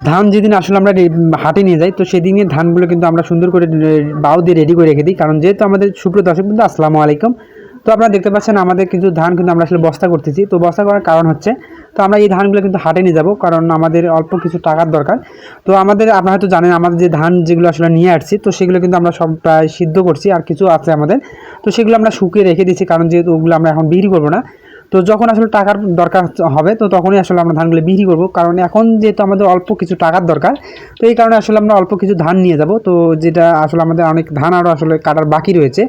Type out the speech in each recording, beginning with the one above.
ধান যেদিন আসলে আমরা হাটে নিয়ে যাই, তো সেদিনই ধানগুলো কিন্তু আমরা সুন্দর করে বাও দিয়ে রেডি করে রেখে দিই। কারণ যেহেতু আমাদের সুপ্রিয় দর্শক বন্ধু আসসালামু আলাইকুম। তো আপনারা দেখতে পাচ্ছেন আমাদের কিন্তু ধান কিন্তু আমরা আসলে বস্তা করতেছি। তো বস্তা করার কারণ হচ্ছে, তো আমরা এই ধানগুলো কিন্তু হাটে নিয়ে যাব, কারণ আমাদের অল্প কিছু টাকার দরকার। তো আমাদের আপনারা হয়তো জানেন আমাদের যে ধান যেগুলো আসলে নিয়ে আসছি, তো সেগুলো কিন্তু আমরা সব প্রায় সিদ্ধ করছি, আর কিছু আছে আমাদের। তো সেগুলো আমরা শুকিয়ে রেখে দিচ্ছি, কারণ যেহেতু ওগুলো আমরা এখন বিক্রি করবো না। তো যখন আসলে টাকার দরকার হবে, তো তখনই আসলে আমরা ধানগুলো বিক্রি করব, কারণ এখন যেহেতু আমাদের অল্প কিছু টাকার দরকার। তো এই কারণে আসলে আমরা অল্প কিছু ধান নিয়ে যাব, তো যেটা আসলে আমাদের অনেক ধান আরও আসলে কাটার বাকি রয়েছে।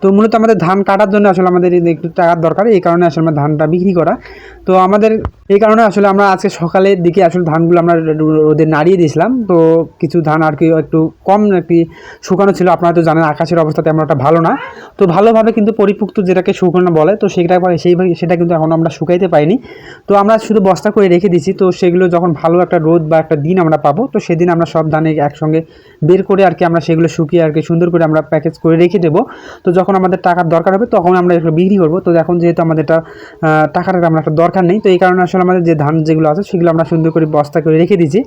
তো মূলত আমাদের ধান কাটার জন্য আসলে আমাদের একটু টাকার দরকার, এই কারণে আসলে আমরা ধানটা বিক্রি করা। তো আমাদের এই কারণে আসলে আমরা আজকে সকালের দিকে আসলে ধানগুলো আমরা রোদে নাড়িয়ে দিয়েছিলাম। তো কিছু ধান আর কি একটু কম আর কি শুকানো ছিল। আপনারা তো জানেন আকাশের অবস্থা তেমন একটা ভালো না। তো ভালোভাবে কিন্তু পরিপুক্ত যেটাকে শুকানো বলে, তো সেটা কিন্তু এখন আমরা শুকাইতে পাইনি। তো আমরা শুধু বস্তা করে রেখে দিচ্ছি। তো সেগুলো যখন ভালো একটা রোদ বা একটা দিন আমরা পাবো, তো সেদিন আমরা সব ধানে একসঙ্গে বের করে আর কি আমরা সেগুলো শুকিয়ে আর কি সুন্দর করে আমরা প্যাকেজ করে রেখে দেবো। তো যখন আমাদের টাকার দরকার হবে তখন আমরা এগুলো বিক্রি করবো। তো এখন যেহেতু আমাদের টাকার আমরা একটা দরকার নেই, তো এই কারণে আসলে আমাদের যে ধান যেগুলো আছে সেগুলো আমরা সুন্দর করে বস্তা করে রেখে দিচ্ছি।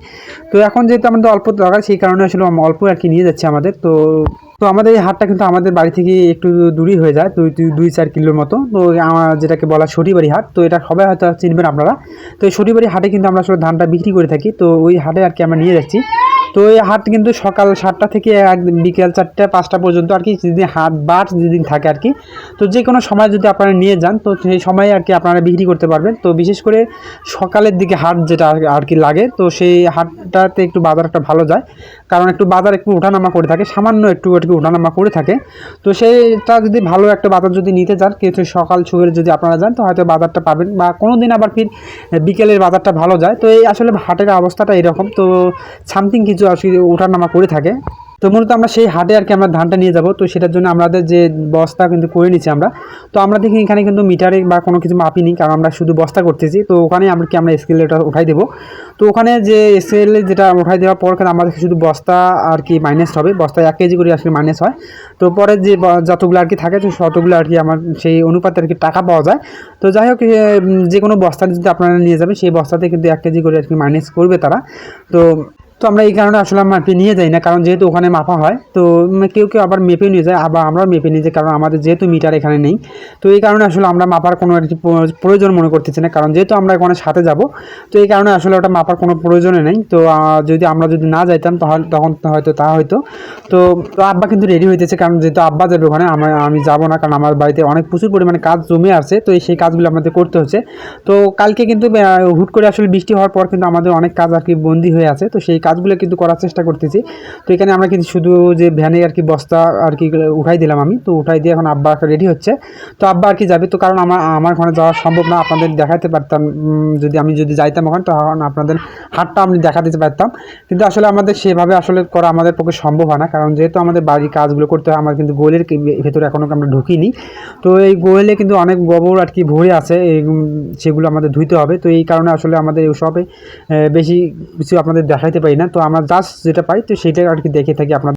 তো এখন যেহেতু আমাদের অল্প দরকার, সেই কারণে আসলে অল্প আর কি নিয়ে যাচ্ছে আমাদের। তো তো আমাদের এই হাটটা কিন্তু আমাদের বাড়ি থেকে একটু দূরই হয়ে যায়, 2-4 কিলোর মতো। তো আমার যেটাকে বলা শনিবাড়ি হাট, তো এটা সবাই হয়তো চিনবেন আপনারা। তো এই শনিবাড়ি হাটে কিন্তু আমরা আসলে ধানটা বিক্রি করে থাকি। তো ওই হাটে আর কি আমরা নিয়ে যাচ্ছি। তো এই হাট কিন্তু সকাল 7টা থেকে বিকেল 4টা-5টা পর্যন্ত আর কি, যেদিন হাট বাট যেদিন থাকে আর কি। তো যে কোনো সময় যদি আপনারা নিয়ে যান, তো সেই সময়ে আর কি আপনারা বিক্রি করতে পারবেন। তো বিশেষ করে সকালের দিকে হাট যেটা আর কি লাগে, তো সেই হাটটাতে একটু বাজারটা ভালো যায়, কারণ একটু বাজার একটু ওঠানামা করে থাকে, সামান্য একটু আর কি ওঠানামা করে থাকে। তো সেইটা যদি ভালো একটা বাজার যদি নিতে চান, কিছু সকাল সুবের যদি আপনারা যান, তো হয়তো বাজারটা পাবেন, বা কোনো দিন আবার ফির বিকেলের বাজারটা ভালো যায়। তো এই আসলে হাটের অবস্থাটা এরকম। তো সামথিং কিছু আসলে ওঠানামা করে থাকে। তো মূলত আমরা সেই হাটে আর কি আমরা ধানটা নিয়ে যাব। তো সেটার জন্য আমাদের যে বস্তা কিন্তু করে নিচ্ছি আমরা। তো আমরা দেখি এখানে কিন্তু মিটারে বা কোনো কিছু মাপিনি, কারণ আমরা শুধু বস্তা করতেছি। তো ওখানে আমরা স্কেলটা উঠাই দেবো। তো ওখানে যে স্কেলে যেটা উঠাই দেওয়ার পর আমাদের শুধু বস্তা আর কি মাইনাস হবে, বস্তায় 1 কেজি করে আসলে মাইনাস হয়। তো পরে যে যতগুলো আর কি থাকে, তো ততগুলো আর কি আমার সেই অনুপাতে আর কি টাকা পাওয়া যায়। তো যাই হোক, যে কোনো বস্তা যদি আপনারা নিয়ে যাবেন, সেই বস্তাতে কিন্তু 1 কেজি করে আর কি মাইনাস করবে তারা। তো তো আমরা এই কারণে আসলে মাপে নিয়ে যাই না, কারণ যেহেতু ওখানে মাপা হয়। তো কেউ কেউ আবার মেপে নিয়ে যায়, আবার আমরাও মেপে নিয়ে যাই, কারণ আমাদের যেহেতু মিটার এখানে নেই। তো এই কারণে আসলে আমরা মাপার কোনো আর কি প্রয়োজন মনে করতেছি না, কারণ যেহেতু আমরা ওখানে সাথে যাব। তো এই কারণে আসলে ওটা মাপার কোনো প্রয়োজনে নেই। তো আমরা যদি না যাইতাম তাহলে তখন হয়তো তা হয়তো। তো তো আব্বা কিন্তু রেডি হইতেছে, কারণ যেহেতু আব্বা যাবে ওখানে, আমি যাব না, কারণ আমার বাড়িতে অনেক প্রচুর পরিমাণে কাজ জমে আছে। তো সেই কাজগুলো আমাদের করতে হচ্ছে। তো কালকে কিন্তু হুট করে আসলে বৃষ্টি হওয়ার পর কিন্তু আমাদের অনেক কাজ আর কি বন্দি হয়ে আছে। তো সেই কাজগুলো কিন্তু করার চেষ্টা করতেছি। তো এখানে আমরা কিন্তু শুধু যে ভ্যানে আর কি বস্তা আর কি উঠাই দিলাম আমি। তো উঠাই দিয়ে এখন আব্বা রেডি হচ্ছে। তো আব্বা আর কি যাবে, তো কারণ আমার ওখানে যাওয়া সম্ভব না। আপনাদের দেখাতে পারতাম, যদি যাইতাম ওখানে, তখন আপনাদের হাটটা আমি দেখা দিতে পারতাম। কিন্তু আসলে আমাদের সেভাবে আসলে করা আমাদের পক্ষে সম্ভব হয় না, কারণ যেহেতু আমাদের বাড়ির কাজগুলো করতে হয়। আমার কিন্তু গোয়েলের ভেতরে এখনও আমরা ঢুকিনি। তো এই গোয়েলে কিন্তু অনেক গোবর আর কি ভরে আছে, সেগুলো আমাদের ধুইতে হবে। তো এই কারণে আসলে আমাদের সবে বেশি কিছু আপনাদের দেখাইতে পারি না। তো আমরা জাস্ট যেটা পাই, তো সেটা আর কি দেখে থাকি আপনাদের।